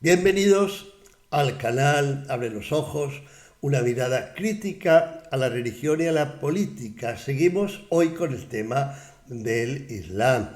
Bienvenidos al canal Abre los Ojos, una mirada crítica a la religión y a la política. Seguimos hoy con el tema del Islam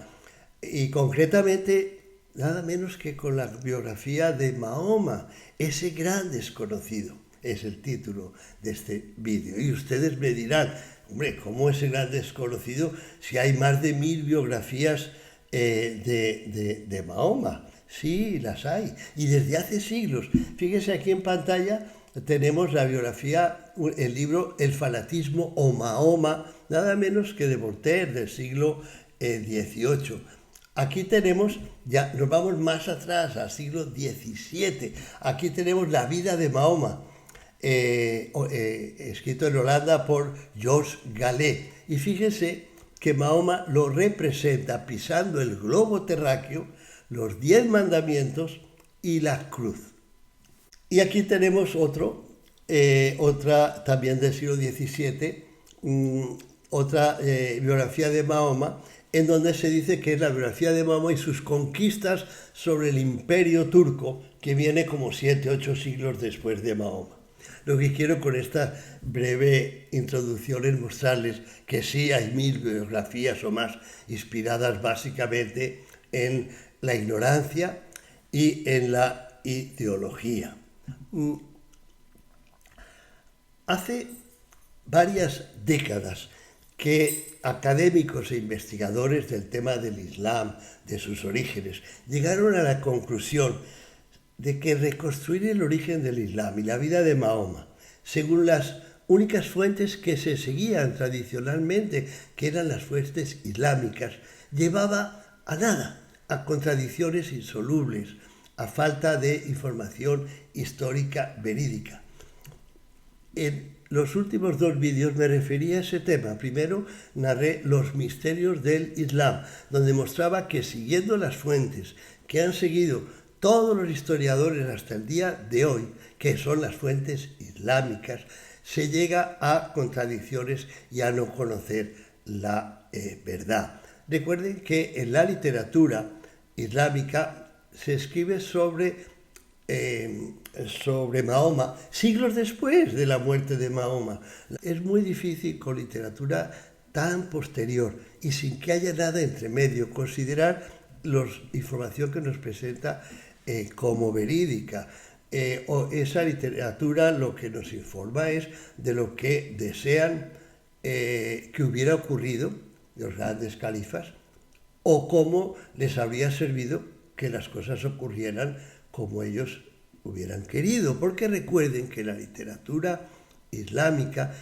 y concretamente nada menos que con la biografía de Mahoma, ese gran desconocido. Es el título de este vídeo. Y ustedes me dirán, hombre, ¿cómo ese gran desconocido si hay más de 1000 biografías de Mahoma? Sí, las hay. Y desde hace siglos. Fíjese aquí en pantalla tenemos la biografía, el libro El fanatismo o Mahoma, nada menos que de Voltaire, del siglo XVIII. Aquí tenemos, ya nos vamos más atrás, al siglo XVII. Aquí tenemos la vida de Mahoma, escrito en Holanda por George Gallet. Y fíjense que Mahoma lo representa pisando el globo terráqueo, los 10 mandamientos y la cruz. Y aquí tenemos otra también del siglo XVII, otra biografía de Mahoma, en donde se dice que es la biografía de Mahoma y sus conquistas sobre el imperio turco, que viene como 7-8 siglos después de Mahoma. Lo que quiero con esta breve introducción es mostrarles que sí hay 1000 biografías o más inspiradas básicamente en la ignorancia y en la ideología. Hace varias décadas que académicos e investigadores del tema del Islam, de sus orígenes, llegaron a la conclusión de que reconstruir el origen del Islam y la vida de Mahoma, según las únicas fuentes que se seguían tradicionalmente, que eran las fuentes islámicas, llevaba a nada, a contradicciones insolubles, a falta de información histórica verídica. En los últimos 2 vídeos me referí a ese tema. Primero narré los misterios del Islam, donde mostraba que siguiendo las fuentes que han seguido todos los historiadores hasta el día de hoy, que son las fuentes islámicas, se llega a contradicciones y a no conocer la verdad. Recuerden que en la literatura islámica se escribe sobre Mahoma siglos después de la muerte de Mahoma. Es muy difícil con literatura tan posterior y sin que haya nada entre medio considerar la información que nos presenta como verídica. O esa literatura lo que nos informa es de lo que desean que hubiera ocurrido los grandes califas o cómo les habría servido que las cosas ocurrieran como ellos hubieran querido. Porque recuerden que la literatura islámica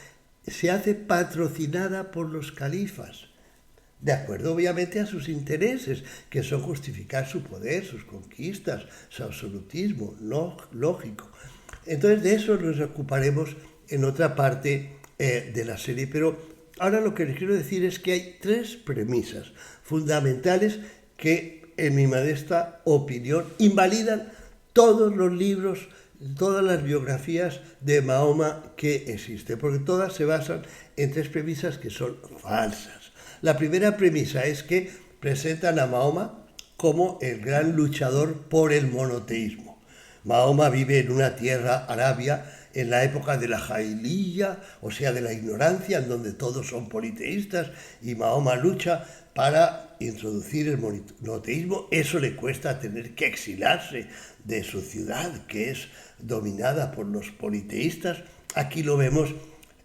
se hace patrocinada por los califas, de acuerdo obviamente a sus intereses, que son justificar su poder, sus conquistas, su absolutismo, lógico. Entonces de eso nos ocuparemos en otra parte de la serie, pero ahora lo que les quiero decir es que hay 3 premisas fundamentales que, en mi modesta opinión, invalidan todos los libros, todas las biografías de Mahoma que existen, porque todas se basan en 3 premisas que son falsas. La primera premisa es que presentan a Mahoma como el gran luchador por el monoteísmo. Mahoma vive en una tierra arabia en la época de la jahiliya, o sea, de la ignorancia, en donde todos son politeístas, y Mahoma lucha para introducir el monoteísmo. Eso le cuesta tener que exilarse de su ciudad, que es dominada por los politeístas. Aquí lo vemos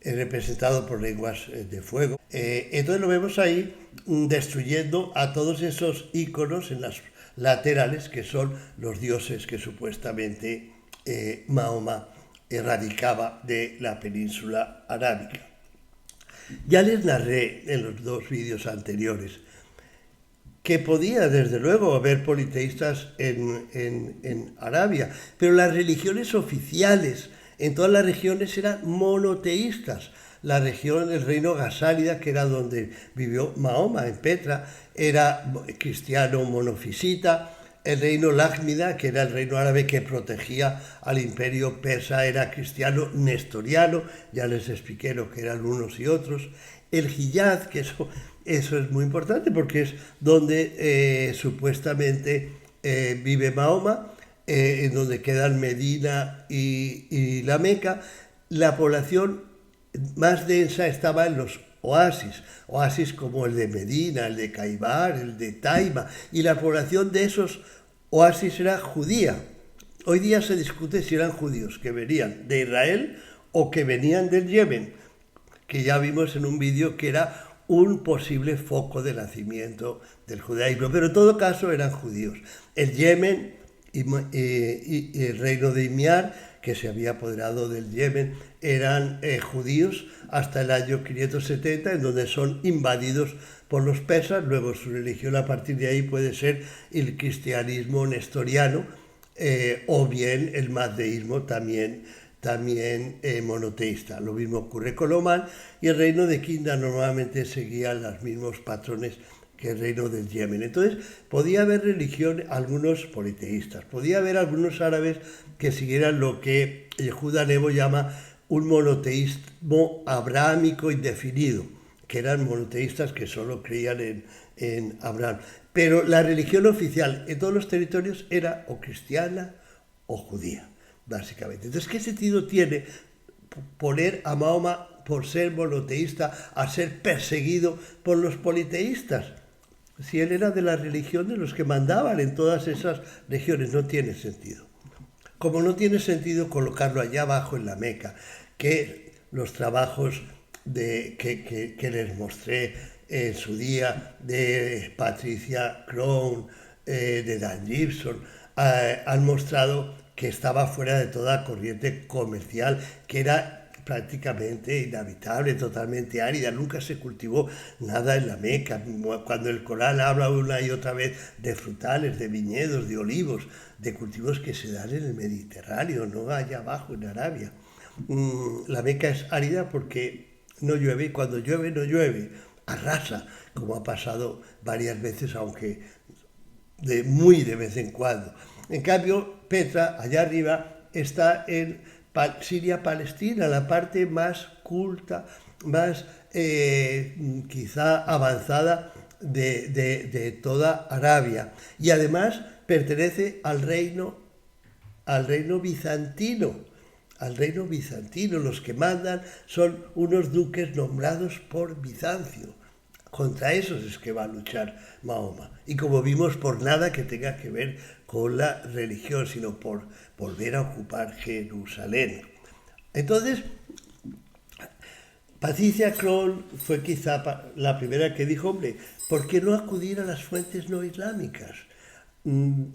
representado por lenguas de fuego. Entonces lo vemos ahí destruyendo a todos esos íconos en las laterales, que son los dioses que supuestamente Mahoma erradicaba de la península arábica. Ya les narré en los 2 vídeos anteriores que podía desde luego haber politeístas en Arabia, pero las religiones oficiales en todas las regiones eran monoteístas. La región del reino Gasálida, que era donde vivió Mahoma, en Petra, era cristiano monofisita. El reino Lácmida, que era el reino árabe que protegía al imperio persa, era cristiano nestoriano. Ya les expliqué lo que eran unos y otros. El Hiyaz, que eso es muy importante porque es donde supuestamente vive Mahoma. en donde quedan Medina y la Meca, la población más densa estaba en los oasis como el de Medina, el de Caibar, el de Taima, y la población de esos oasis era judía. Hoy día se discute si eran judíos que venían de Israel o que venían del Yemen, que ya vimos en un vídeo que era un posible foco de nacimiento del judaísmo, pero en todo caso eran judíos. El Yemen y el reino de Imiar, que se había apoderado del Yemen, eran judíos hasta el año 570, en donde son invadidos por los persas. Luego su religión a partir de ahí puede ser el cristianismo nestoriano, o bien el mazdeísmo también monoteísta. Lo mismo ocurre con Omán, y el reino de Kinda normalmente seguía los mismos patrones que el reino del Yemen. Entonces podía haber religión, algunos politeístas, podía haber algunos árabes que siguieran lo que Yehuda Nebo llama un monoteísmo abrahámico indefinido, que eran monoteístas que solo creían en Abraham. Pero la religión oficial en todos los territorios era o cristiana o judía, básicamente. Entonces, ¿qué sentido tiene poner a Mahoma, por ser monoteísta, a ser perseguido por los politeístas? Si él era de la religión de los que mandaban en todas esas regiones, no tiene sentido. Como no tiene sentido colocarlo allá abajo en la Meca, que los trabajos que les mostré en su día de Patricia Crone, de Dan Gibson, han mostrado que estaba fuera de toda corriente comercial, que era prácticamente inhabitable, totalmente árida, nunca se cultivó nada en la Meca. Cuando el Corán habla una y otra vez de frutales, de viñedos, de olivos, de cultivos que se dan en el Mediterráneo, no allá abajo en Arabia. La Meca es árida porque no llueve, y cuando llueve no llueve, arrasa, como ha pasado varias veces, aunque muy de vez en cuando. En cambio, Petra, allá arriba, está en Siria-Palestina, la parte más culta, más quizá avanzada de toda Arabia. Y además pertenece al reino bizantino. Al reino bizantino, los que mandan son unos duques nombrados por Bizancio. Contra esos es que va a luchar Mahoma. Y como vimos, por nada que tenga que ver con la religión, sino por volver a ocupar Jerusalén. Entonces, Patricia Crone fue quizá la primera que dijo, hombre, ¿por qué no acudir a las fuentes no islámicas?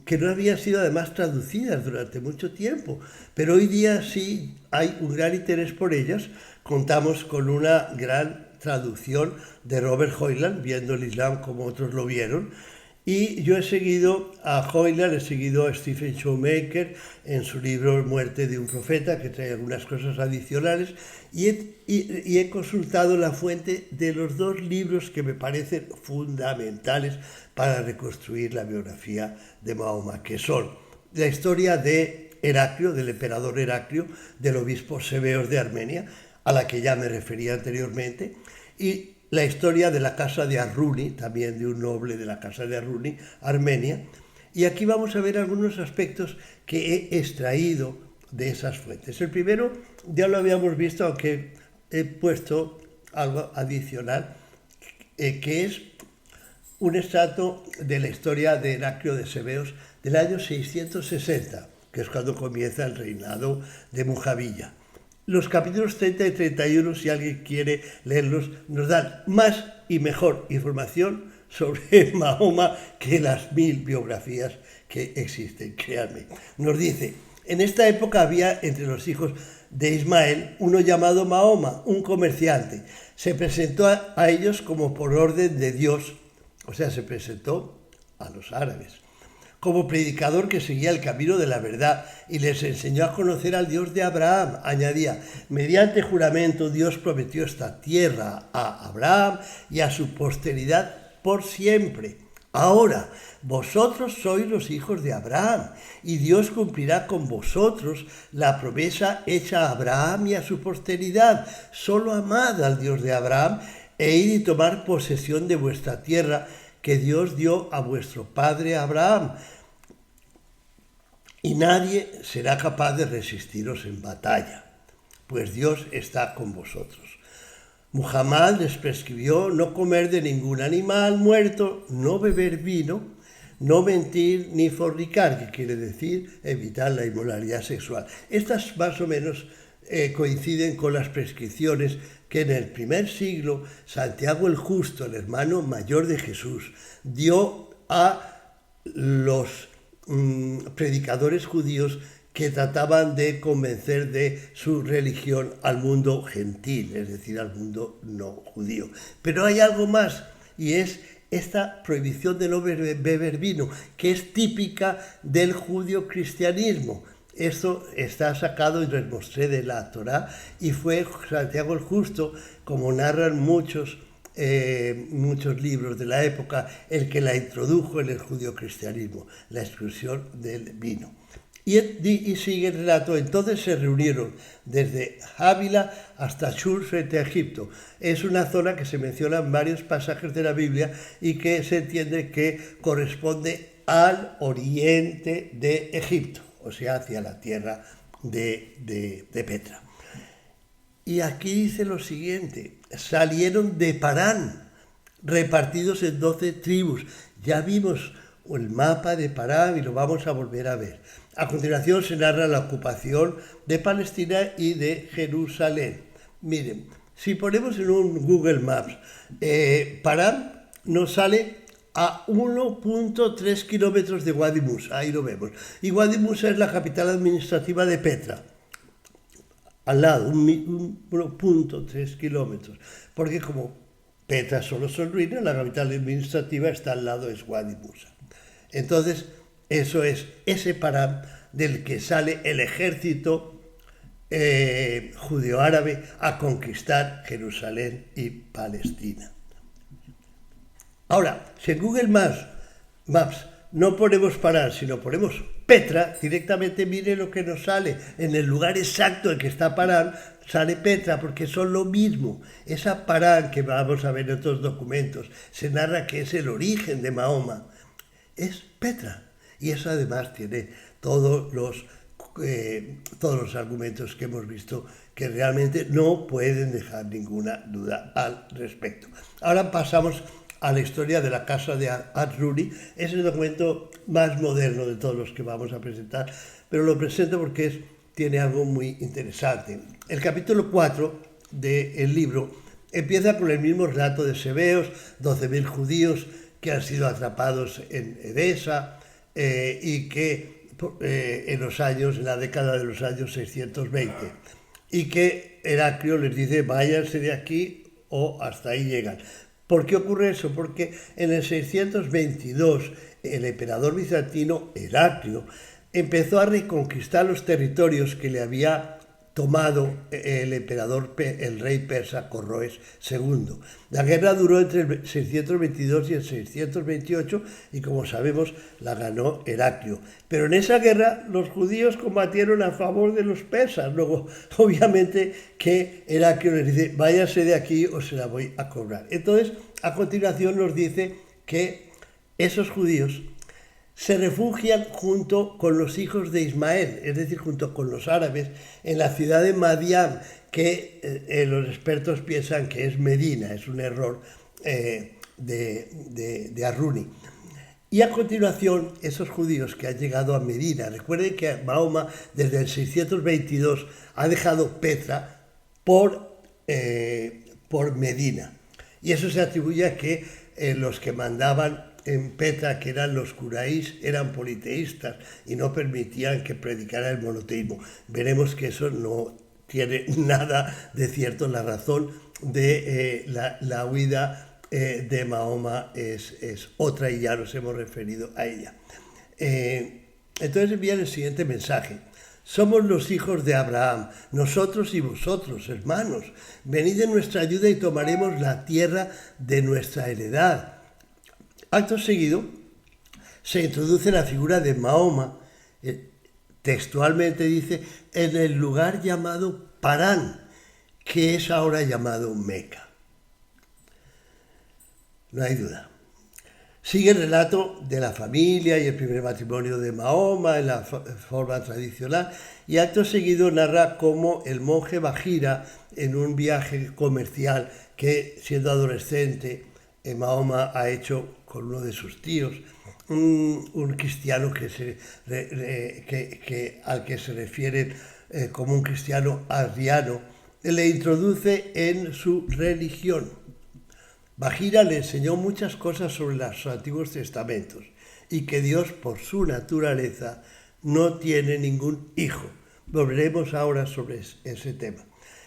Que no habían sido además traducidas durante mucho tiempo, pero hoy día sí hay un gran interés por ellas. Contamos con una gran traducción de Robert Hoyland, viendo el Islam como otros lo vieron, y yo he seguido a Hoyland, he seguido a Stephen Shoemaker en su libro Muerte de un profeta, que trae algunas cosas adicionales, y he consultado la fuente de los dos libros que me parecen fundamentales para reconstruir la biografía de Mahoma, que son la historia de Heraclio, del emperador Heraclio, del obispo Sebeos de Armenia, a la que ya me refería anteriormente, y la historia de la casa de Arruni, también de un noble de la casa de Arruni, Armenia. Y aquí vamos a ver algunos aspectos que he extraído de esas fuentes. El primero ya lo habíamos visto, aunque he puesto algo adicional, que es un extracto de la historia de Heraclio de Sebeos del año 660, que es cuando comienza el reinado de Mujavilla. Los capítulos 30 y 31, si alguien quiere leerlos, nos dan más y mejor información sobre Mahoma que las 1000 biografías que existen, créanme. Nos dice, en esta época había entre los hijos de Ismael uno llamado Mahoma, un comerciante. Se presentó a ellos como por orden de Dios, o sea, se presentó a los árabes, como predicador que seguía el camino de la verdad y les enseñó a conocer al Dios de Abraham. Añadía, mediante juramento Dios prometió esta tierra a Abraham y a su posteridad por siempre. Ahora, vosotros sois los hijos de Abraham y Dios cumplirá con vosotros la promesa hecha a Abraham y a su posteridad. Solo amad al Dios de Abraham e id y tomar posesión de vuestra tierra que Dios dio a vuestro padre Abraham. y nadie será capaz de resistiros en batalla, pues Dios está con vosotros. Muhammad les prescribió no comer de ningún animal muerto, no beber vino, no mentir ni fornicar, que quiere decir evitar la inmoralidad sexual. Estas más o menos coinciden con las prescripciones que en el primer siglo Santiago el Justo, el hermano mayor de Jesús, dio a los predicadores judíos que trataban de convencer de su religión al mundo gentil, es decir, al mundo no judío. Pero hay algo más, y es esta prohibición de no beber vino, que es típica del judio-cristianismo. Esto está sacado, y les mostré, de la Torá, y fue Santiago el Justo, como narran muchos libros de la época, el que la introdujo en el judio-cristianismo, la exclusión del vino. Y sigue el relato: entonces se reunieron desde Ávila hasta Shur frente a Egipto. Es una zona que se menciona en varios pasajes de la Biblia y que se entiende que corresponde al oriente de Egipto, o sea, hacia la tierra de Petra. Y aquí dice lo siguiente: salieron de Parán, repartidos en 12 tribus. Ya vimos el mapa de Parán y lo vamos a volver a ver. A continuación se narra la ocupación de Palestina y de Jerusalén. Miren, si ponemos en un Google Maps, Parán nos sale a 1.3 kilómetros de Wadi Musa, ahí lo vemos. Y Wadi Musa es la capital administrativa de Petra, al lado, 1.3 kilómetros. Porque como Petra solo son ruinas, la capital administrativa está al lado, es Wadi Musa. Entonces, eso es ese Parán del que sale el ejército judeo-árabe a conquistar Jerusalén y Palestina. Ahora, si en Google Maps no ponemos Parán, sino ponemos Petra, directamente mire lo que nos sale. En el lugar exacto en que está Parán, sale Petra, porque son lo mismo. Esa Parán que vamos a ver en otros documentos, se narra que es el origen de Mahoma, es Petra. Y eso además tiene todos los argumentos que hemos visto, que realmente no pueden dejar ninguna duda al respecto. Ahora pasamos a la historia de la casa de Ar-Ruri. Es el documento más moderno de todos los que vamos a presentar, pero lo presento porque tiene algo muy interesante. El capítulo 4 del libro empieza con el mismo relato de Sebeos, 12.000 judíos que han sido atrapados en Edesa, y que en la década de los años 620, y que Heraclio les dice: váyanse de aquí o hasta ahí llegan. ¿Por qué ocurre eso? Porque en el 622 el emperador bizantino Heraclio empezó a reconquistar los territorios que le había tomado el rey persa Corroes II. La guerra duró entre el 622 y el 628 y, como sabemos, la ganó Heraclio. Pero en esa guerra los judíos combatieron a favor de los persas. Luego, obviamente, que Heraclio les dice: váyanse de aquí o se la voy a cobrar. Entonces, a continuación nos dice que esos judíos se refugian junto con los hijos de Ismael, es decir, junto con los árabes, en la ciudad de Madián, que los expertos piensan que es Medina, es un error de Ar-Ruri. Y a continuación, esos judíos que han llegado a Medina, recuerden que Mahoma desde el 622 ha dejado Petra por Medina. Y eso se atribuye a que los que mandaban en Petra, que eran los curaís, eran politeístas y no permitían que predicara el monoteísmo. Veremos que eso no tiene nada de cierto. La razón de la huida de Mahoma es otra, y ya nos hemos referido a ella. Entonces envían el siguiente mensaje: somos los hijos de Abraham, nosotros y vosotros, hermanos. Venid en nuestra ayuda y tomaremos la tierra de nuestra heredad. Acto seguido, se introduce la figura de Mahoma, textualmente dice, en el lugar llamado Parán, que es ahora llamado Meca. No hay duda. Sigue el relato de la familia y el primer matrimonio de Mahoma en la forma tradicional, y acto seguido narra cómo el monje Bagira, en un viaje comercial que, siendo adolescente, Mahoma ha hecho con uno de sus tíos, un cristiano al que se refiere como un cristiano arriano, le introduce en su religión. Bagira le enseñó muchas cosas sobre los antiguos testamentos y que Dios, por su naturaleza, no tiene ningún hijo. Volveremos ahora sobre ese tema.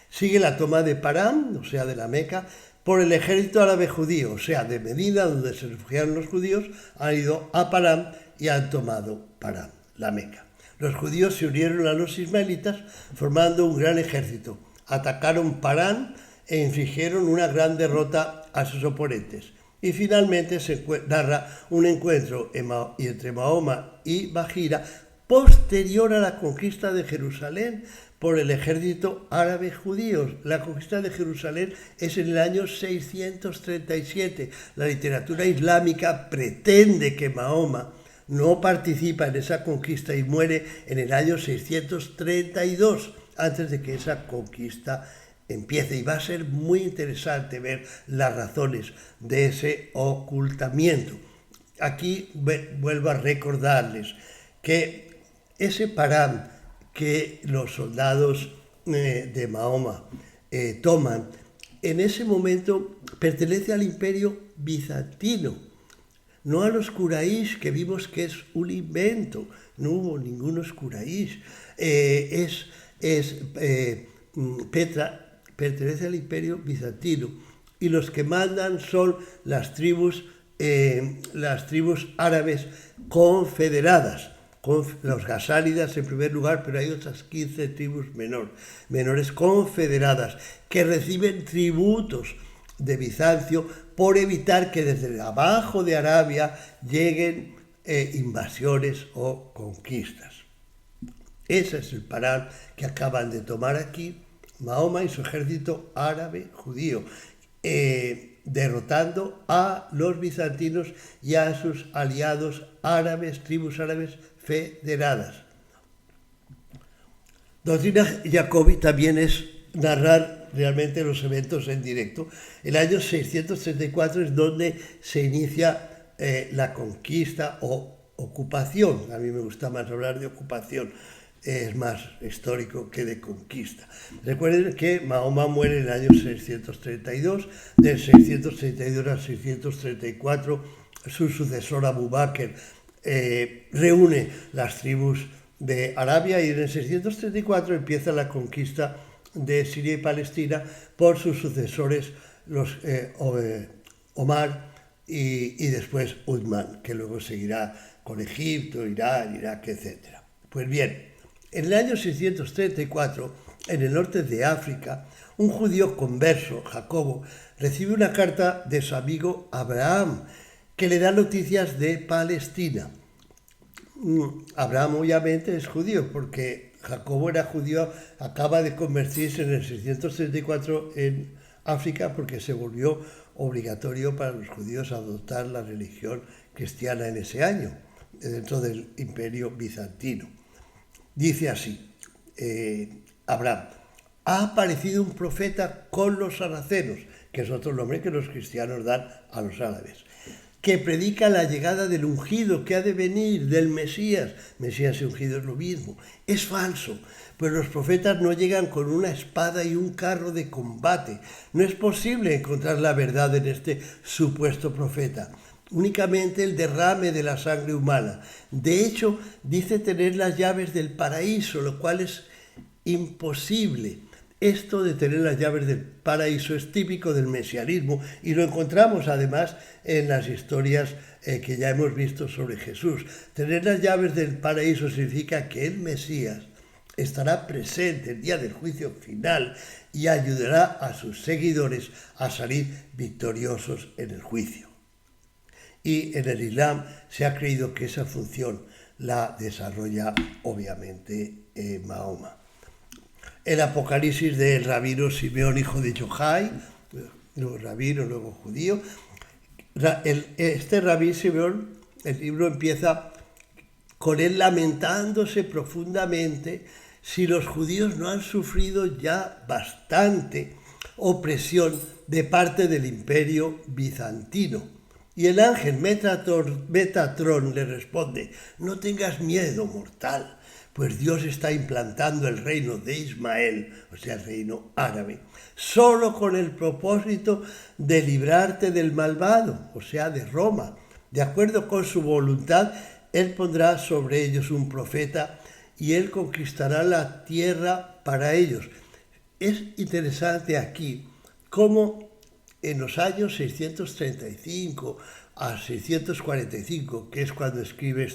Sigue la toma de Parán, o sea, de la Meca, por el ejército árabe judío, o sea, de Medina, donde se refugiaron los judíos, han ido a Parán y han tomado Parán, la Meca. Los judíos se unieron a los ismaelitas formando un gran ejército. Atacaron Parán e infligieron una gran derrota a sus oponentes. Y finalmente se narra un encuentro entre Mahoma y Bagira posterior a la conquista de Jerusalén por el ejército árabe judío. La conquista de Jerusalén es en el año 637. La literatura islámica pretende que Mahoma no participa en esa conquista y muere en el año 632, antes de que esa conquista empiece. Y va a ser muy interesante ver las razones de ese ocultamiento. Aquí vuelvo a recordarles que ese Parán que los soldados de Mahoma toman, en ese momento pertenece al imperio bizantino, no a los curaísh, que vimos que es un invento. No hubo ningunos curaísh. Petra pertenece al imperio bizantino y los que mandan son las tribus árabes confederadas, con los gasálidas en primer lugar, pero hay otras 15 tribus menores confederadas que reciben tributos de Bizancio por evitar que desde abajo de Arabia lleguen invasiones o conquistas. Ese es el Parán que acaban de tomar aquí Mahoma y su ejército árabe judío, derrotando a los bizantinos y a sus aliados árabes, tribus árabes federadas. Doctrina Jacobi también es narrar realmente los eventos en directo. El año 634 es donde se inicia la conquista o ocupación. A mí me gusta más hablar de ocupación, es más histórico que de conquista. Recuerden que Mahoma muere en el año 632, del 632 al 634 su sucesor Abu Bakr reúne las tribus de Arabia y en el 634 empieza la conquista de Siria y Palestina por sus sucesores, los Omar y después Uthman, que luego seguirá con Egipto, Irán, Irak, etc. Pues bien, en el año 634, en el norte de África, un judío converso, Jacobo, recibe una carta de su amigo Abraham, que le da noticias de Palestina. Abraham obviamente es judío, porque Jacobo era judío, acaba de convertirse en el 634 en África, porque se volvió obligatorio para los judíos adoptar la religión cristiana en ese año, dentro del imperio bizantino. Dice así, Abraham: ha aparecido un profeta con los saracenos, que es otro nombre que los cristianos dan a los árabes, que predica la llegada del ungido que ha de venir, del Mesías. Mesías y ungido es lo mismo. Es falso, pues los profetas no llegan con una espada y un carro de combate. No es posible encontrar la verdad en este supuesto profeta, únicamente el derrame de la sangre humana. De hecho, dice tener las llaves del paraíso, lo cual es imposible. Esto de tener las llaves del paraíso es típico del mesianismo y lo encontramos además en las historias que ya hemos visto sobre Jesús. Tener las llaves del paraíso significa que el Mesías estará presente el día del juicio final y ayudará a sus seguidores a salir victoriosos en el juicio. Y en el Islam se ha creído que esa función la desarrolla obviamente Mahoma. El Apocalipsis del rabino Simeón, hijo de Yochai, luego rabino, luego judío, Este Rabí Simeón, el libro empieza con él lamentándose profundamente si los judíos no han sufrido ya bastante opresión de parte del imperio bizantino. Y el ángel Metatrón le responde: no tengas miedo, mortal, pues Dios está implantando el reino de Ismael, o sea, el reino árabe, solo con el propósito de librarte del malvado, o sea, de Roma. De acuerdo con su voluntad, Él pondrá sobre ellos un profeta y Él conquistará la tierra para ellos. Es interesante aquí cómo en los años 635 a 645, que es cuando escribe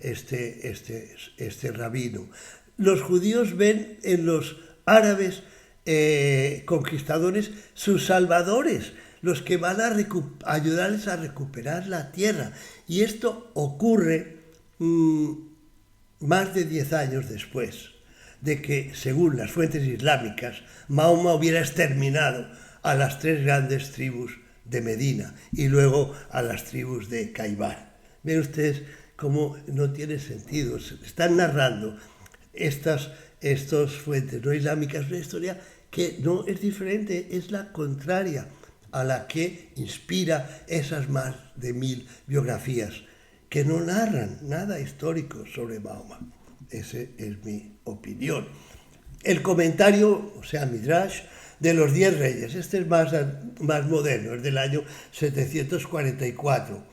este rabino, los judíos ven en los árabes conquistadores sus salvadores, los que van a ayudarles a recuperar la tierra. Y esto ocurre más de 10 años después de que, según las fuentes islámicas, Mahoma hubiera exterminado a las 3 grandes tribus de Medina y luego a las tribus de Khaybar. Ven ustedes cómo no tiene sentido. Están narrando estas fuentes no islámicas una historia que no es diferente, es la contraria a la que inspira esas más de 1000 biografías que no narran nada histórico sobre Mahoma. Esa es mi opinión. El comentario, o sea, Midrash, de los 10 reyes, este es más moderno, es del año 744.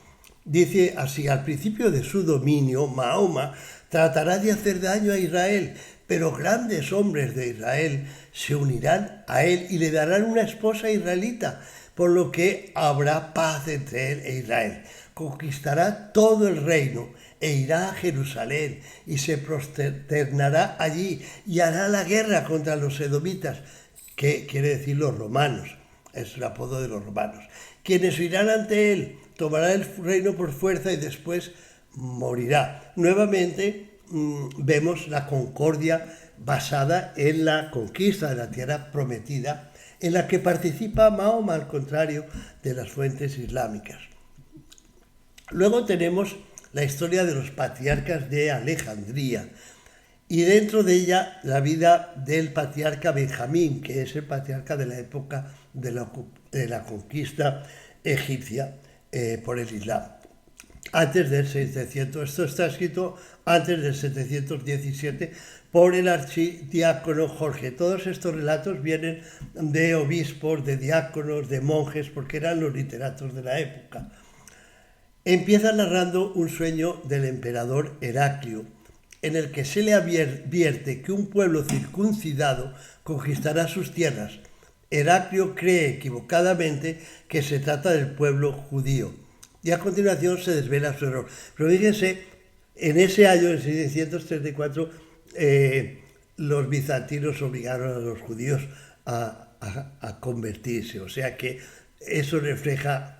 Dice así: al principio de su dominio, Mahoma tratará de hacer daño a Israel, pero grandes hombres de Israel se unirán a él y le darán una esposa israelita, por lo que habrá paz entre él e Israel. Conquistará todo el reino e irá a Jerusalén y se prosternará allí y hará la guerra contra los edomitas, que quiere decir los romanos, es el apodo de los romanos, quienes irán ante él, tomará el reino por fuerza y después morirá. Nuevamente vemos la concordia basada en la conquista de la tierra prometida, en la que participa Mahoma, al contrario de las fuentes islámicas. Luego tenemos la historia de los patriarcas de Alejandría, y dentro de ella la vida del patriarca Benjamín, que es el patriarca de la época de la conquista egipcia por el Islam. Antes del 700, esto está escrito antes del 717 por el archidiácono Jorge. Todos estos relatos vienen de obispos, de diáconos, de monjes, porque eran los literatos de la época. Empieza narrando un sueño del emperador Heraclio, en el que se le advierte que un pueblo circuncidado conquistará sus tierras. Heraclio cree equivocadamente que se trata del pueblo judío, y a continuación se desvela su error. Pero fíjense, en ese año, en 634, los bizantinos obligaron a los judíos a convertirse, o sea que eso refleja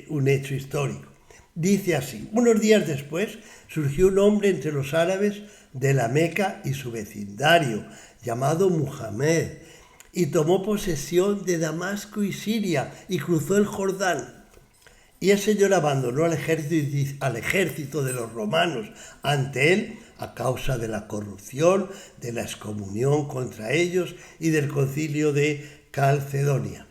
un hecho histórico. Dice así: unos días después surgió un hombre entre los árabes de la Meca y su vecindario, llamado Muhammad, y tomó posesión de Damasco y Siria y cruzó el Jordán. Y el Señor abandonó al ejército de los romanos ante él a causa de la corrupción, de la excomunión contra ellos y del concilio de Calcedonia,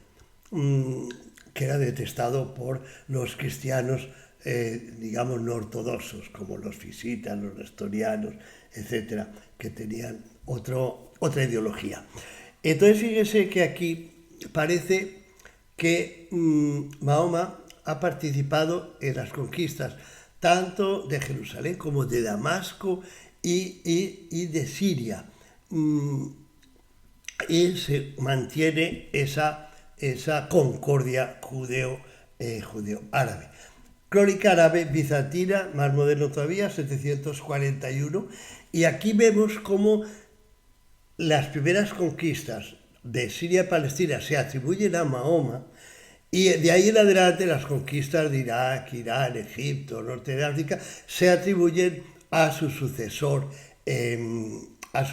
que era detestado por los cristianos digamos no ortodoxos, como los fisitas, los nestorianos, etcétera, que tenían otra ideología. Entonces fíjense que aquí parece que Mahoma ha participado en las conquistas tanto de Jerusalén como de Damasco y de Siria, y se mantiene esa concordia judeo-árabe. Crónica árabe bizantina, más moderno todavía, 741, y aquí vemos cómo las primeras conquistas de Siria y Palestina se atribuyen a Mahoma, y de ahí en adelante las conquistas de Irak, Irán, Egipto, norte de África, se atribuyen a su sucesor,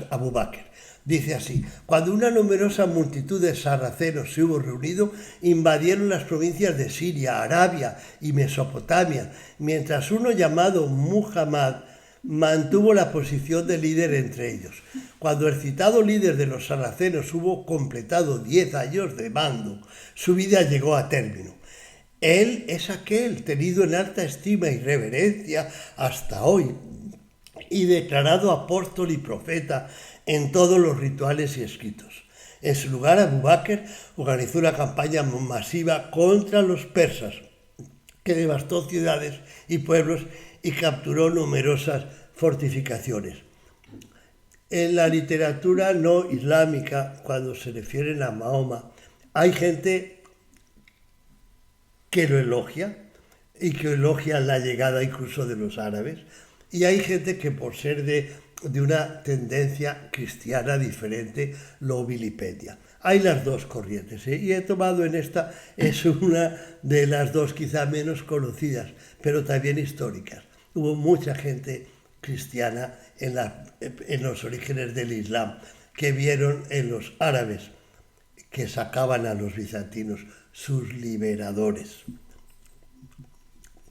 Abu Bakr. Dice así: cuando una numerosa multitud de sarracenos se hubo reunido, invadieron las provincias de Siria, Arabia y Mesopotamia, mientras uno llamado Muhammad mantuvo la posición de líder entre ellos. Cuando el citado líder de los sarracenos hubo completado 10 años de mando, su vida llegó a término. Él es aquel tenido en alta estima y reverencia hasta hoy, y declarado apóstol y profeta en todos los rituales y escritos. En su lugar, Abu Bakr organizó una campaña masiva contra los persas, que devastó ciudades y pueblos y capturó numerosas fortificaciones. En la literatura no islámica, cuando se refieren a Mahoma, hay gente que lo elogia y que elogia la llegada incluso de los árabes, y hay gente que por ser de una tendencia cristiana diferente lo vilipendia. Hay las dos corrientes, y he tomado en esta, es una de las dos quizá menos conocidas, pero también históricas. Hubo mucha gente cristiana en los orígenes del Islam que vieron en los árabes, que sacaban a los bizantinos, sus liberadores.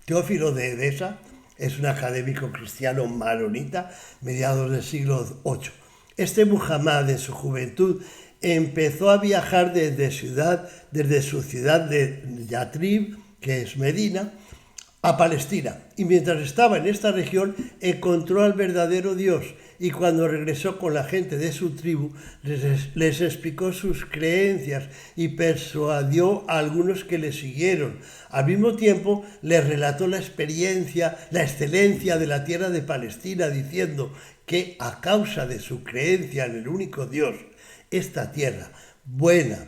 Teófilo de Edesa es un académico cristiano maronita, mediados del siglo VIII. Este Muhammad, en su juventud, empezó a viajar desde su ciudad de Yatrib, que es Medina, a Palestina. Y mientras estaba en esta región, encontró al verdadero Dios. Y cuando regresó con la gente de su tribu, les explicó sus creencias y persuadió a algunos que le siguieron. Al mismo tiempo, les relató la excelencia de la tierra de Palestina, diciendo que a causa de su creencia en el único Dios, esta tierra, buena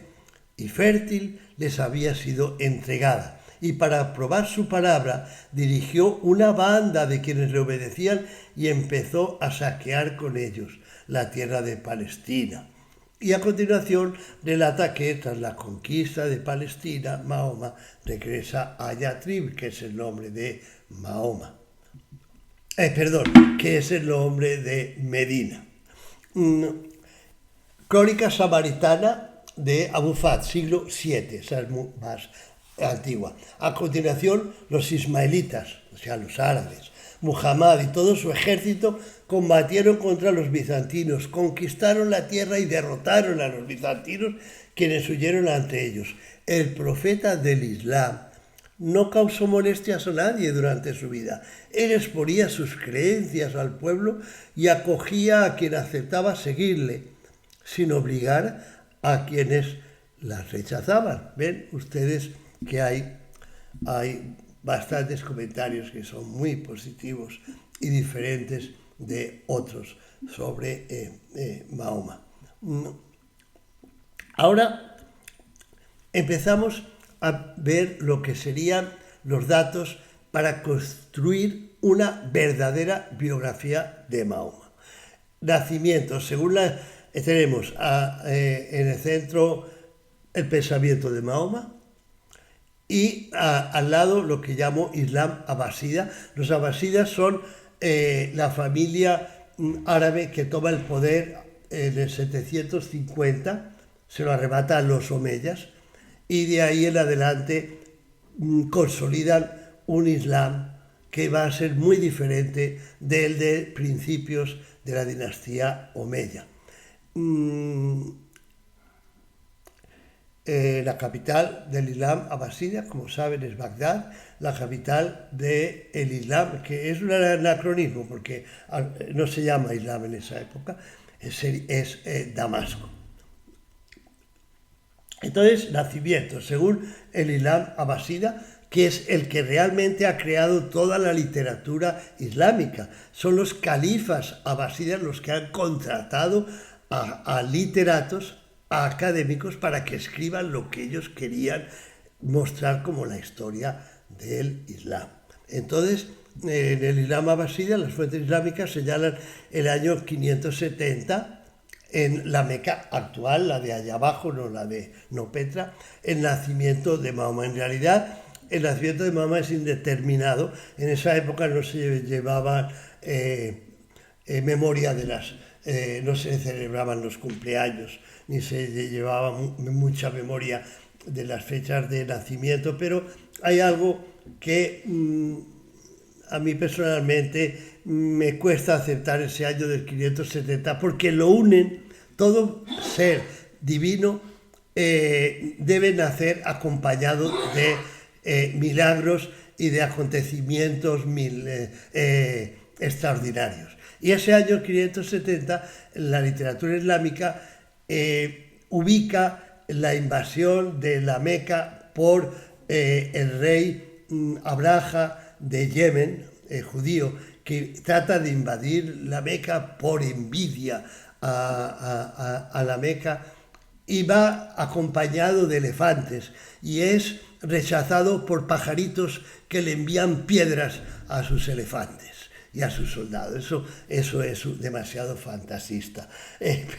y fértil, les había sido entregada. Y para probar su palabra, dirigió una banda de quienes le obedecían y empezó a saquear con ellos la tierra de Palestina. Y a continuación relata que tras la conquista de Palestina, Mahoma regresa a Yatrib, que es el nombre de Mahoma. Que es el nombre de Medina. Crónica samaritana de Abu Fat, siglo VII, esa es más antigua. A continuación, los ismaelitas, o sea, los árabes, Muhammad y todo su ejército combatieron contra los bizantinos, conquistaron la tierra y derrotaron a los bizantinos, quienes huyeron ante ellos. El profeta del Islam no causó molestias a nadie durante su vida. Él exponía sus creencias al pueblo y acogía a quien aceptaba seguirle, sin obligar a quienes las rechazaban. Ven ustedes que hay bastantes comentarios que son muy positivos y diferentes de otros sobre Mahoma. Ahora empezamos a ver lo que serían los datos para construir una verdadera biografía de Mahoma. Nacimiento, tenemos en el centro el pensamiento de Mahoma, y al lado lo que llamo Islam abasida. Los abasidas son la familia árabe que toma el poder en el 750, se lo arrebata a los omeyas, y de ahí en adelante consolidan un Islam que va a ser muy diferente del de principios de la dinastía omeya. La capital del Islam abasida, como saben, es Bagdad, la capital del Islam, que es un anacronismo porque no se llama Islam en esa época, es Damasco. Entonces, nacimiento, según el Islam abasida, que es el que realmente ha creado toda la literatura islámica. Son los califas abasidas los que han contratado a literatos, a académicos, para que escriban lo que ellos querían mostrar como la historia del Islam. Entonces, en el Islam abasida, las fuentes islámicas señalan el año 570, en la Meca actual, la de allá abajo, no Petra, el nacimiento de Mahoma. En realidad, el nacimiento de Mahoma es indeterminado. En esa época no se llevaba memoria de las no se celebraban los cumpleaños, ni se llevaba mucha memoria de las fechas de nacimiento, pero hay algo que a mí personalmente me cuesta aceptar ese año del 570, porque lo unen, todo ser divino debe nacer acompañado de milagros y de acontecimientos extraordinarios. Y ese año 570, la literatura islámica ubica la invasión de la Meca por el rey Abraha de Yemen, judío, que trata de invadir la Meca por envidia a la Meca, y va acompañado de elefantes y es rechazado por pajaritos que le envían piedras a sus elefantes y a sus soldados. Eso es demasiado fantasista.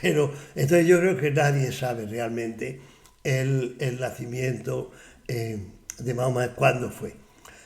Pero entonces yo creo que nadie sabe realmente el nacimiento de Mahoma, cuándo fue.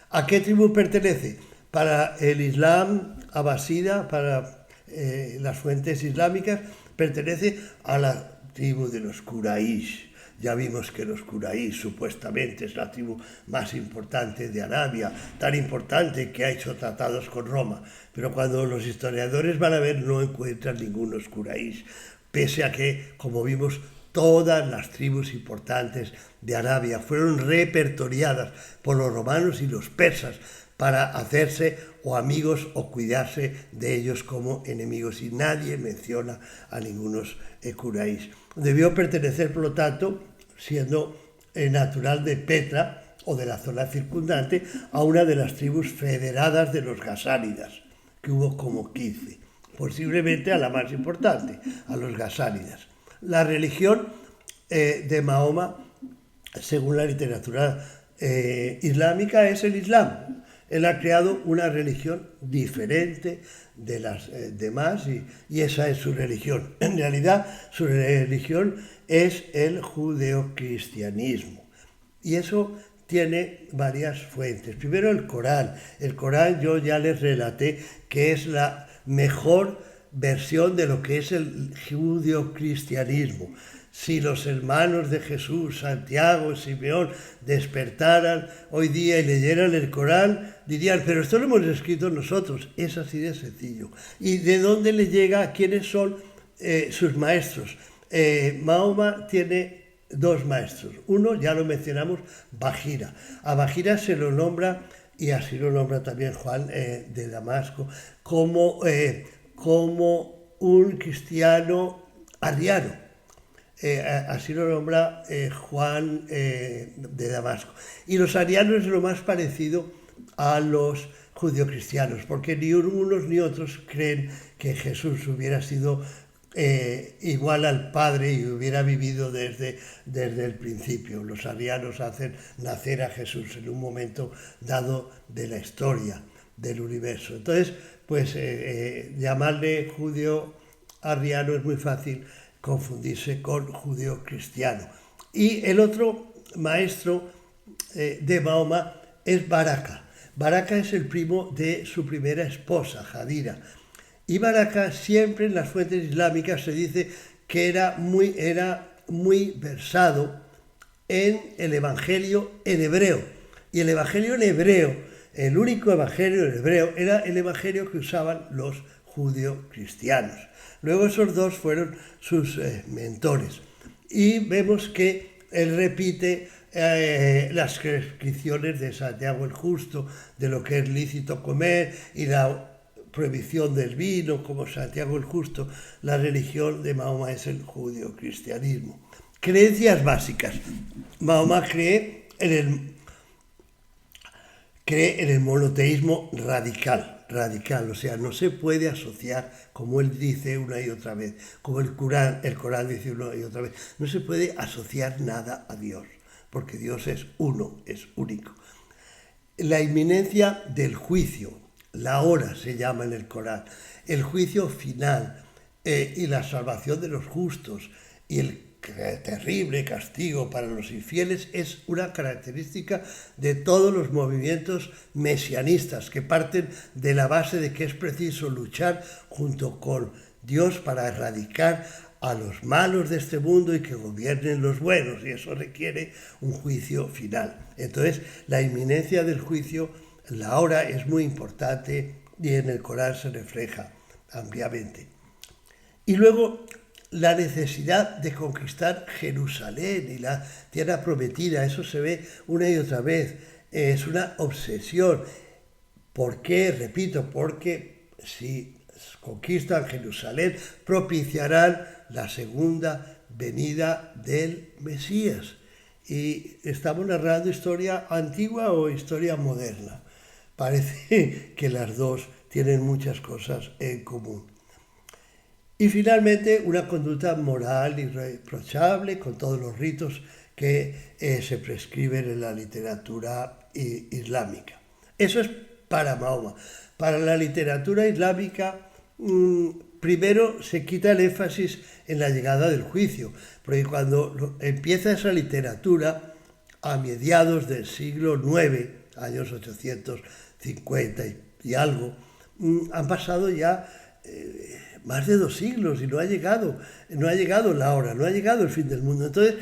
¿A qué tribu pertenece? Para el Islam abasida, para las fuentes islámicas, pertenece a la tribu de los Quraysh. Ya vimos que los Quraysh supuestamente es la tribu más importante de Arabia, tan importante que ha hecho tratados con Roma, pero cuando los historiadores van a ver no encuentran ningunos Quraysh, pese a que, como vimos, todas las tribus importantes de Arabia fueron repertoriadas por los romanos y los persas para hacerse o amigos o cuidarse de ellos como enemigos, y nadie menciona a ningunos Quraysh. Debió pertenecer, por lo tanto, siendo natural de Petra o de la zona circundante, a una de las tribus federadas de los gasánidas, que hubo como 15, posiblemente a la más importante, a los gasánidas. La religión de Mahoma, según la literatura islámica, es el Islam. Él ha creado una religión diferente de las demás y esa es su religión. En realidad, su religión es el judeocristianismo. Y eso tiene varias fuentes. Primero, el Corán. El Corán, yo ya les relaté que es la mejor versión de lo que es el judeocristianismo. Si los hermanos de Jesús, Santiago, Simeón, despertaran hoy día y leyeran el Corán, dirían, pero esto lo hemos escrito nosotros. Es así de sencillo. ¿Y de dónde le llega? ¿Quiénes son sus maestros? Mahoma tiene dos maestros. Uno, ya lo mencionamos, Bahira. A Bahira se lo nombra, y así lo nombra también Juan de Damasco, como un cristiano arriano. Así lo nombra Juan de Damasco. Y los arianos es lo más parecido a los judeocristianos, porque ni unos ni otros creen que Jesús hubiera sido igual al Padre y hubiera vivido desde el principio. Los arianos hacen nacer a Jesús en un momento dado de la historia del universo. Entonces, pues llamarle judeo-arriano es muy fácil confundirse con judeo-cristiano. Y el otro maestro de Mahoma es Baraka. Baraka es el primo de su primera esposa, Jadira. Y Baraka siempre en las fuentes islámicas se dice que era muy versado en el Evangelio en hebreo. Y el Evangelio en hebreo, el único Evangelio en hebreo, era el Evangelio que usaban los judeo-cristianos. Luego esos dos fueron sus mentores. Y vemos que él repite las prescripciones de Santiago el Justo, de lo que es lícito comer y la prohibición del vino, como Santiago el Justo. La religión de Mahoma es el judeocristianismo. Creencias básicas. Mahoma cree en el monoteísmo radical, o sea, no se puede asociar, como él dice una y otra vez, como el Corán dice una y otra vez, no se puede asociar nada a Dios, porque Dios es uno, es único. La inminencia del juicio, la hora se llama en el Corán, el juicio final y la salvación de los justos y el terrible castigo para los infieles es una característica de todos los movimientos mesianistas, que parten de la base de que es preciso luchar junto con Dios para erradicar a los malos de este mundo y que gobiernen los buenos, y eso requiere un juicio final. Entonces, la inminencia del juicio, la hora, es muy importante y en el Corán se refleja ampliamente. Y luego, la necesidad de conquistar Jerusalén y la tierra prometida, eso se ve una y otra vez, es una obsesión. ¿Por qué? Repito, porque si conquistan Jerusalén, propiciarán la segunda venida del Mesías. Y estamos narrando historia antigua o historia moderna. Parece que las dos tienen muchas cosas en común. Y finalmente, una conducta moral irreprochable con todos los ritos que se prescriben en la literatura islámica. Eso es para Mahoma. Para la literatura islámica, primero se quita el énfasis en la llegada del juicio, porque cuando empieza esa literatura, a mediados del siglo IX, años 850 y algo, han pasado ya más de 2 siglos y no ha llegado la hora, no ha llegado el fin del mundo. Entonces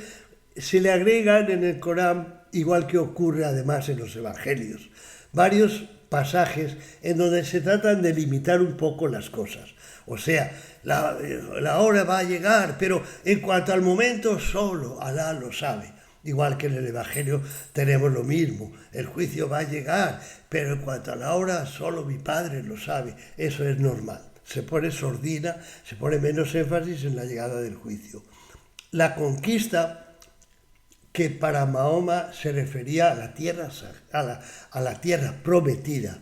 se le agregan en el Corán, igual que ocurre además en los evangelios, varios pasajes en donde se tratan de limitar un poco las cosas. O sea, la hora va a llegar, pero en cuanto al momento solo Alá lo sabe. Igual que en el Evangelio tenemos lo mismo, el juicio va a llegar, pero en cuanto a la hora solo mi Padre lo sabe. Eso es normal. Se pone sordina, se pone menos énfasis en la llegada del juicio. La conquista, que para Mahoma se refería a la tierra prometida,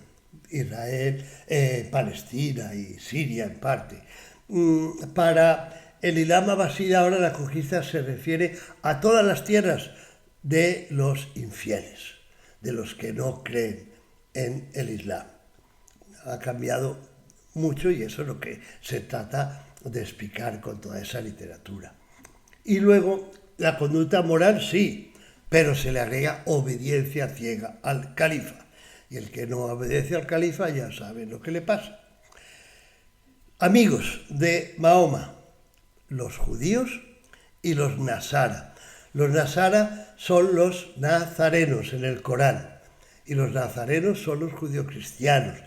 Israel, Palestina y Siria en parte. Para el Islam abasida ahora la conquista se refiere a todas las tierras de los infieles, de los que no creen en el Islam. Ha cambiado mucho y eso es lo que se trata de explicar con toda esa literatura. Y luego, la conducta moral sí, pero se le agrega obediencia ciega al califa. Y el que no obedece al califa ya sabe lo que le pasa. Amigos de Mahoma, los judíos y los nasara. Los nasara son los nazarenos en el Corán y los nazarenos son los judio-cristianos.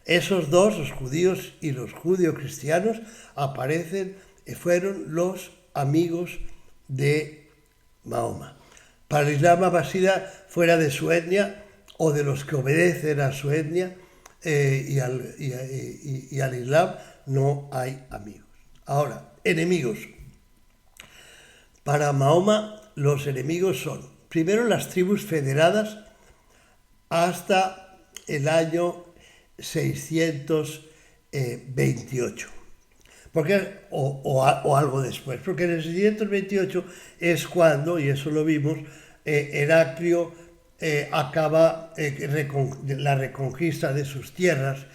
Esos dos, los judíos y los judio-cristianos, fueron los amigos de Mahoma. Para el Islam abasida, fuera de su etnia o de los que obedecen a su etnia y al Islam, no hay amigos. Ahora, enemigos. Para Mahoma, los enemigos son, primero, las tribus federadas hasta el año 628. O algo después, porque en el 628 es cuando, y eso lo vimos, Heraclio acaba la reconquista de sus tierras,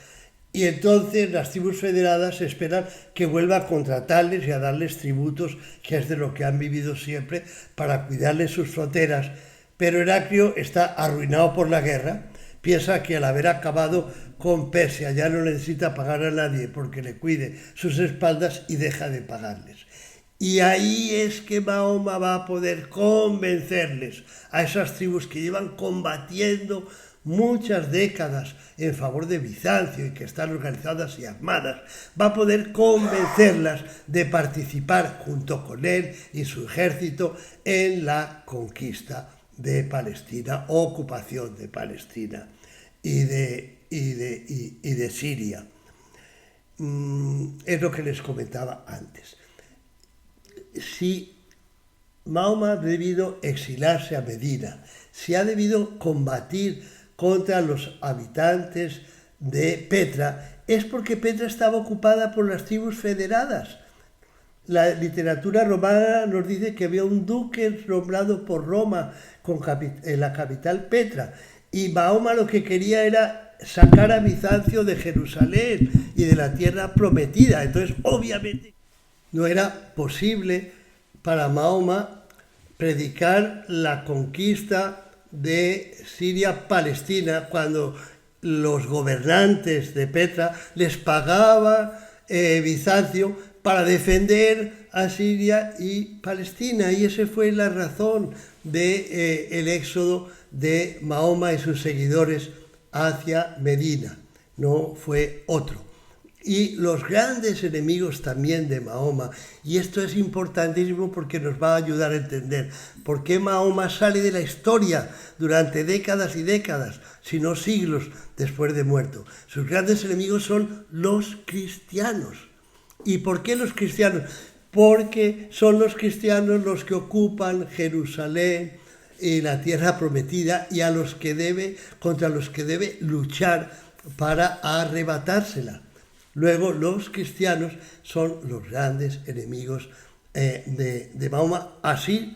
y entonces las tribus federadas esperan que vuelva a contratarles y a darles tributos, que es de lo que han vivido siempre, para cuidarles sus fronteras. Pero Heraclio está arruinado por la guerra, piensa que al haber acabado con Persia ya no necesita pagar a nadie porque le cuide sus espaldas y deja de pagarles. Y ahí es que Mahoma va a poder convencerles a esas tribus que llevan combatiendo muchas décadas en favor de Bizancio y que están organizadas y armadas, va a poder convencerlas de participar junto con él y su ejército en la conquista de Palestina, ocupación de Palestina y de Siria. Es lo que les comentaba antes. Si Mahoma ha debido exilarse a Medina, si ha debido combatir contra los habitantes de Petra, es porque Petra estaba ocupada por las tribus federadas. La literatura romana nos dice que había un duque nombrado por Roma en la capital Petra, y Mahoma lo que quería era sacar a Bizancio de Jerusalén y de la tierra prometida. Entonces, obviamente, no era posible para Mahoma predicar la conquista de Siria-Palestina cuando los gobernantes de Petra les pagaban Bizancio para defender a Siria y Palestina, y esa fue la razón del éxodo de Mahoma y sus seguidores hacia Medina, no fue otro. Y los grandes enemigos también de Mahoma, y esto es importantísimo porque nos va a ayudar a entender por qué Mahoma sale de la historia durante décadas y décadas, si no siglos después de muerto. Sus grandes enemigos son los cristianos. ¿Y por qué los cristianos? Porque son los cristianos los que ocupan Jerusalén y la tierra prometida, y contra los que debe luchar para arrebatársela. Luego, los cristianos son los grandes enemigos de Mahoma. Así,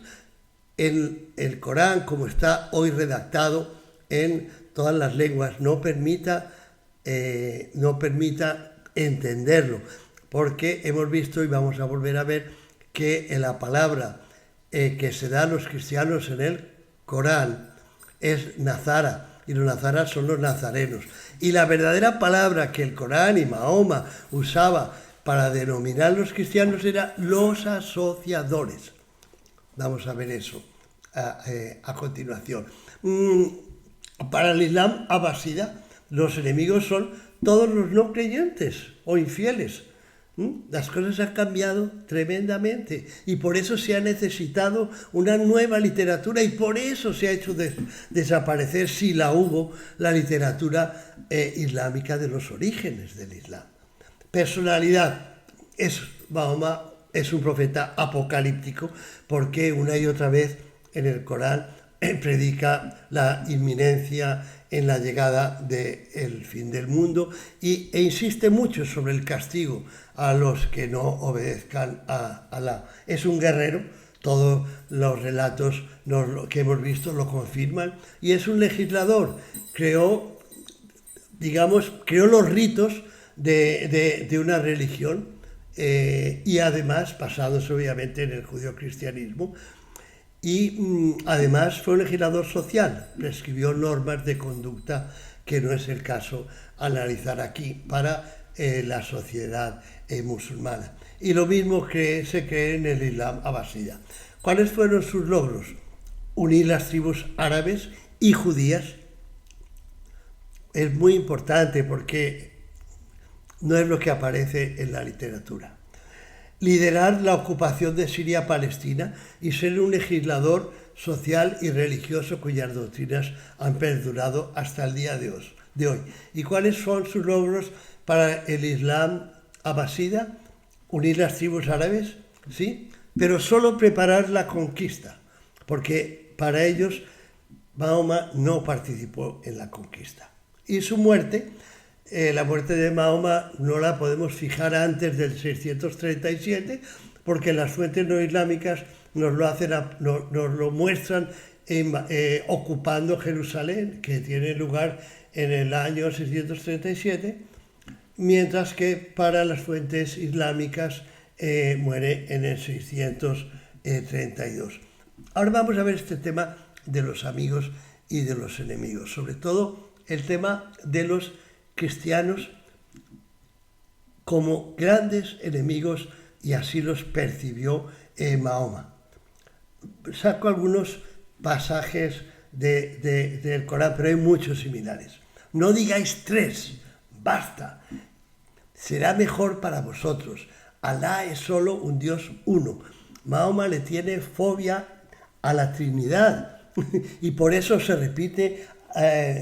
el Corán, como está hoy redactado en todas las lenguas, no permita entenderlo, porque hemos visto y vamos a volver a ver que la palabra que se da a los cristianos en el Corán es Nazara, y los nazaras son los nazarenos. Y la verdadera palabra que el Corán y Mahoma usaba para denominar a los cristianos era los asociadores. Vamos a ver eso a continuación. Para el Islam abasida, los enemigos son todos los no creyentes o infieles. Las cosas han cambiado tremendamente y por eso se ha necesitado una nueva literatura, y por eso se ha hecho desaparecer, si la hubo, la literatura islámica de los orígenes del Islam. Personalidad. Mahoma es un profeta apocalíptico porque una y otra vez en el Corán predica la inminencia en la llegada del fin del mundo e insiste mucho sobre el castigo a los que no obedezcan a Alá. Es un guerrero, todos los relatos que hemos visto lo confirman, y es un legislador. Creó los ritos de una religión y además basados obviamente en el judeocristianismo. Y además fue un legislador social, prescribió normas de conducta que no es el caso analizar aquí para la sociedad musulmana. Y lo mismo que se cree en el Islam abasida. ¿Cuáles fueron sus logros? Unir las tribus árabes y judías. Es muy importante porque no es lo que aparece en la literatura. Liderar la ocupación de Siria-Palestina y ser un legislador social y religioso cuyas doctrinas han perdurado hasta el día de hoy. ¿Y cuáles son sus logros para el Islam abasida? Unir las tribus árabes, ¿sí? Pero solo preparar la conquista, porque para ellos Mahoma no participó en la conquista. Y su muerte, la muerte de Mahoma no la podemos fijar antes del 637, porque las fuentes no islámicas nos lo muestran ocupando Jerusalén, que tiene lugar en el año 637, mientras que para las fuentes islámicas muere en el 632. Ahora vamos a ver este tema de los amigos y de los enemigos, sobre todo el tema de los cristianos como grandes enemigos, y así los percibió Mahoma. Saco algunos pasajes del Corán, pero hay muchos similares. No digáis tres, basta. Será mejor para vosotros. Alá es solo un Dios uno. Mahoma le tiene fobia a la Trinidad y por eso se repite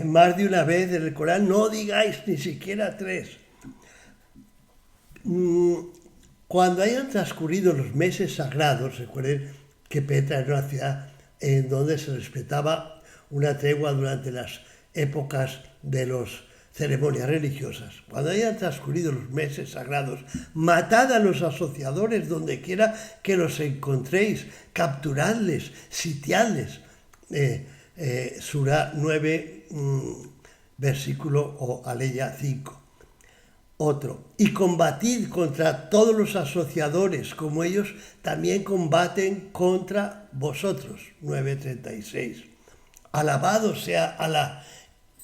más de una vez en el Corán: no digáis ni siquiera tres. Cuando hayan transcurrido los meses sagrados, recuerden que Petra era una ciudad en donde se respetaba una tregua durante las épocas de las ceremonias religiosas. Cuando hayan transcurrido los meses sagrados, matad a los asociadores donde quiera que los encontréis, capturadles, sitiadles. Surah 9, versículo o aleya 5. Otro: y combatid contra todos los asociadores, como ellos también combaten contra vosotros. 9:36. Alabado sea Alá,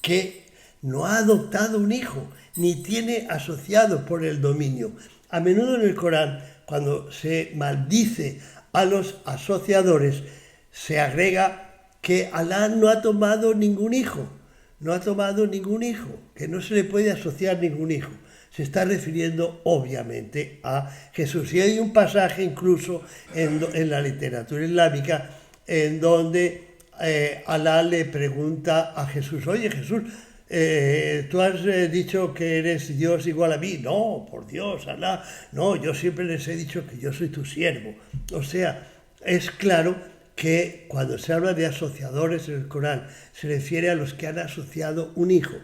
que no ha adoptado un hijo, ni tiene asociado por el dominio. A menudo en el Corán, cuando se maldice a los asociadores, se agrega que Alá no ha tomado ningún hijo, que no se le puede asociar ningún hijo. Se está refiriendo obviamente a Jesús. Y hay un pasaje incluso en la literatura islámica en donde Alá le pregunta a Jesús: oye Jesús, tú has dicho que eres Dios igual a mí. No, por Dios, Alá, no, yo siempre les he dicho que yo soy tu siervo. O sea, es claro que cuando se habla de asociadores en el Corán, se refiere a los que han asociado un hijo.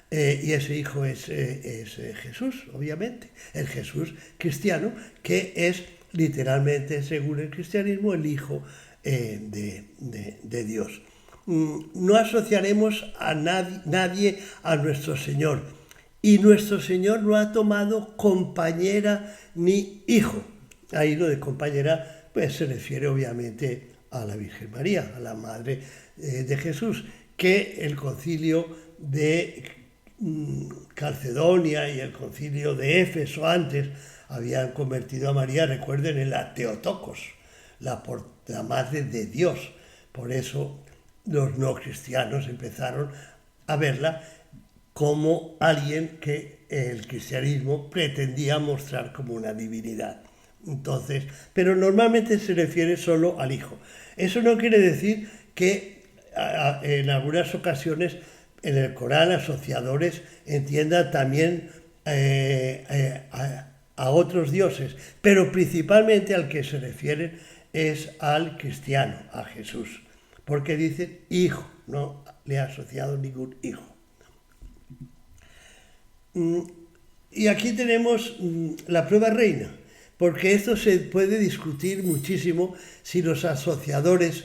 Y ese hijo es Jesús, obviamente, el Jesús cristiano, que es literalmente, según el cristianismo, el hijo de Dios. No asociaremos a nadie a nuestro Señor, y nuestro Señor no ha tomado compañera ni hijo. Ahí lo de compañera pues se refiere obviamente a la Virgen María, a la madre de Jesús, que el concilio de Calcedonia y el concilio de Éfeso antes habían convertido a María, recuerden, en la Theotokos, la madre de Dios. Por eso los no cristianos empezaron a verla como alguien que el cristianismo pretendía mostrar como una divinidad. Entonces, pero normalmente se refiere solo al hijo. Eso no quiere decir que en algunas ocasiones en el Corán asociadores entiendan también a otros dioses, pero principalmente al que se refiere es al cristiano, a Jesús, porque dicen hijo, no le ha asociado ningún hijo. Y aquí tenemos la prueba reina, porque esto se puede discutir muchísimo si los asociadores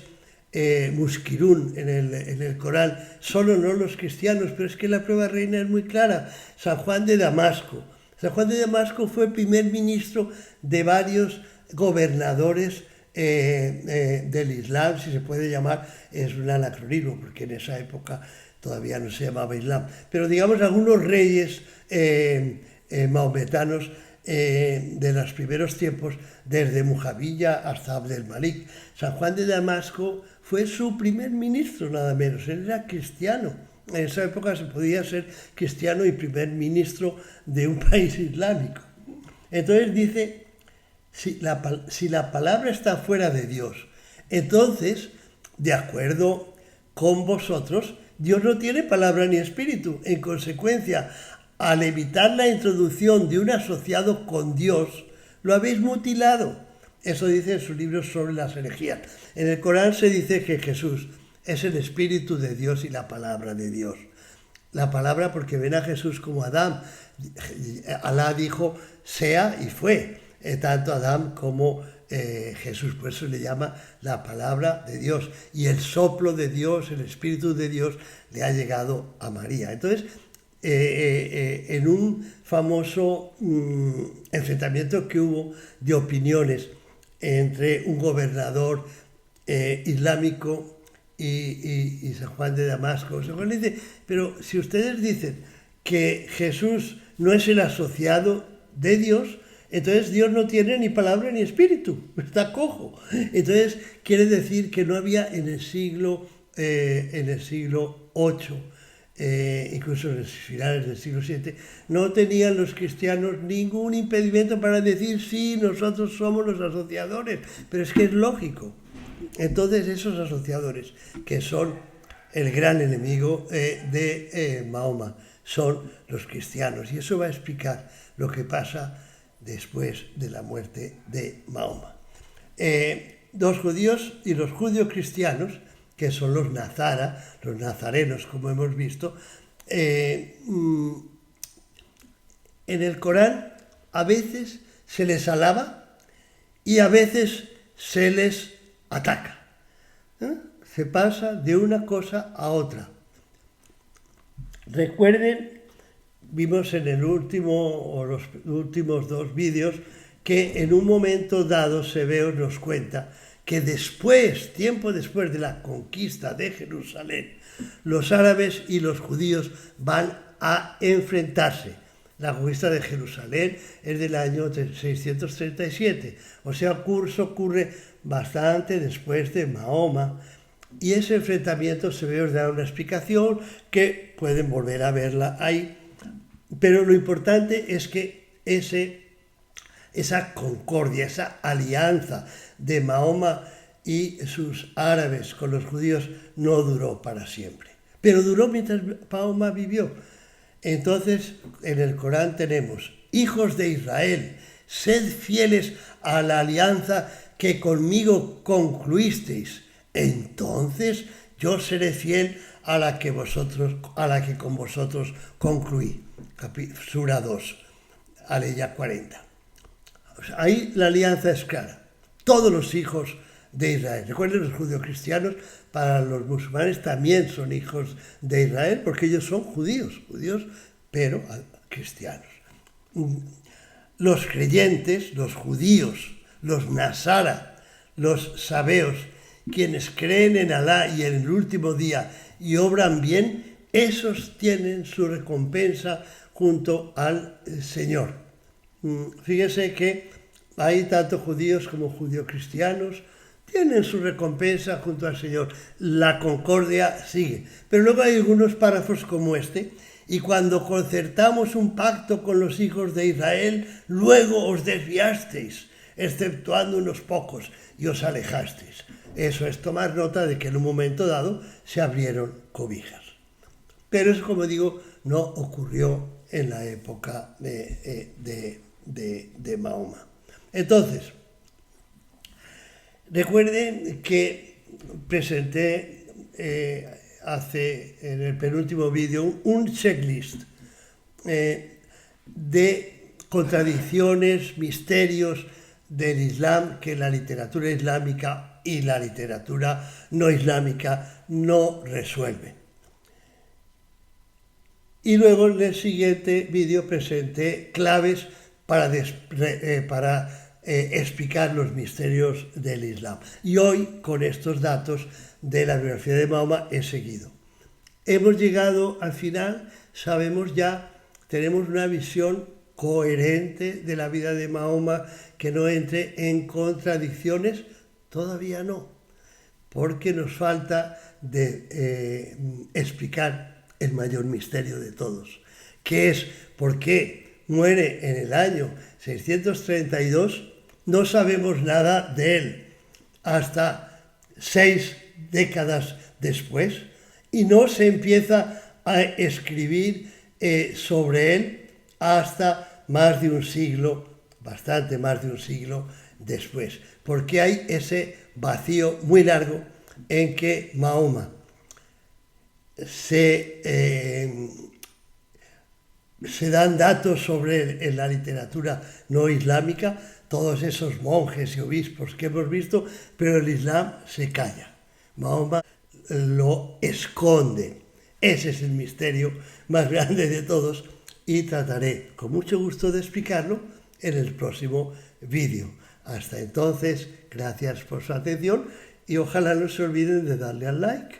muskirún en el Corán solo no los cristianos, pero es que la prueba reina es muy clara. San Juan de Damasco. San Juan de Damasco fue primer ministro de varios gobernadores del Islam, si se puede llamar. Es un anacronismo, porque en esa época todavía no se llamaba Islam, pero digamos algunos reyes maometanos de los primeros tiempos, desde Mujaviya hasta Abdelmalik. San Juan de Damasco fue su primer ministro, nada menos. Él era cristiano. En esa época se podía ser cristiano y primer ministro de un país islámico. Entonces dice, si la palabra está fuera de Dios, entonces, de acuerdo con vosotros, Dios no tiene palabra ni espíritu. En consecuencia, al evitar la introducción de un asociado con Dios, lo habéis mutilado. Eso dice en sus libros sobre las herejías. En el Corán se dice que Jesús es el Espíritu de Dios y la palabra de Dios. La palabra porque ven a Jesús como Adán. Alá dijo sea y fue. Tanto Adán como Jesús, por eso le llama la palabra de Dios. Y el soplo de Dios, el Espíritu de Dios, le ha llegado a María. Entonces, en un famoso enfrentamiento que hubo de opiniones entre un gobernador islámico y San Juan de Damasco. San Juan dice, pero si ustedes dicen que Jesús no es el asociado de Dios, entonces Dios no tiene ni palabra ni espíritu, está cojo. Entonces quiere decir que no había en el siglo VIII, incluso en los finales del siglo VII, no tenían los cristianos ningún impedimento para decir sí, nosotros somos los asociadores, pero es que es lógico. Entonces esos asociadores, que son el gran enemigo de Mahoma, son los cristianos, y eso va a explicar lo que pasa después de la muerte de Mahoma. Los judíos y los judio-cristianos, que son los nazarenos, como hemos visto, en el Corán a veces se les alaba y a veces se les ataca. Se pasa de una cosa a otra. Recuerden, vimos en el último o los últimos dos vídeos que en un momento dado Sebeo nos cuenta que después, tiempo después de la conquista de Jerusalén, los árabes y los judíos van a enfrentarse. La conquista de Jerusalén es del año 637, o sea, ocurre bastante después de Mahoma. Y ese enfrentamiento se ve, os da una explicación que pueden volver a verla ahí. Pero lo importante es que esa concordia, esa alianza de Mahoma y sus árabes con los judíos no duró para siempre. Pero duró mientras Mahoma vivió. Entonces, en el Corán tenemos: hijos de Israel, sed fieles a la alianza que conmigo concluisteis. Entonces yo seré fiel a la que con vosotros concluí. Sura 2, aleya 40. Ahí la alianza es clara. Todos los hijos de Israel. Recuerden, los judeocristianos para los musulmanes también son hijos de Israel, porque ellos son judíos, pero cristianos. Los creyentes, los judíos, los nasara, los sabeos, quienes creen en Alá y en el último día y obran bien, esos tienen su recompensa junto al Señor. Fíjense que hay tanto judíos como judeocristianos, tienen su recompensa junto al Señor. La concordia sigue. Pero luego hay algunos párrafos como este: y cuando concertamos un pacto con los hijos de Israel, luego os desviasteis, exceptuando unos pocos, y os alejasteis. Eso es tomar nota de que en un momento dado se abrieron cobijas. Pero eso, como digo, no ocurrió en la época de Mahoma. Entonces, recuerden que presenté en el penúltimo vídeo un checklist de contradicciones, misterios del Islam que la literatura islámica y la literatura no islámica no resuelven. Y luego en el siguiente vídeo presenté claves para explicar los misterios del Islam. Y hoy, con estos datos de la biografía de Mahoma, he seguido. Hemos llegado al final, sabemos ya, tenemos una visión coherente de la vida de Mahoma que no entre en contradicciones. Todavía no, porque nos falta de explicar el mayor misterio de todos, que es por qué muere en el año 632, no sabemos nada de él hasta 6 décadas después, y no se empieza a escribir sobre él hasta más de un siglo, bastante más de un siglo después, porque hay ese vacío muy largo en que Mahoma se dan datos sobre él en la literatura no islámica, todos esos monjes y obispos que hemos visto, pero el Islam se calla. Mahoma lo esconde. Ese es el misterio más grande de todos y trataré con mucho gusto de explicarlo en el próximo vídeo. Hasta entonces, gracias por su atención y ojalá no se olviden de darle al like.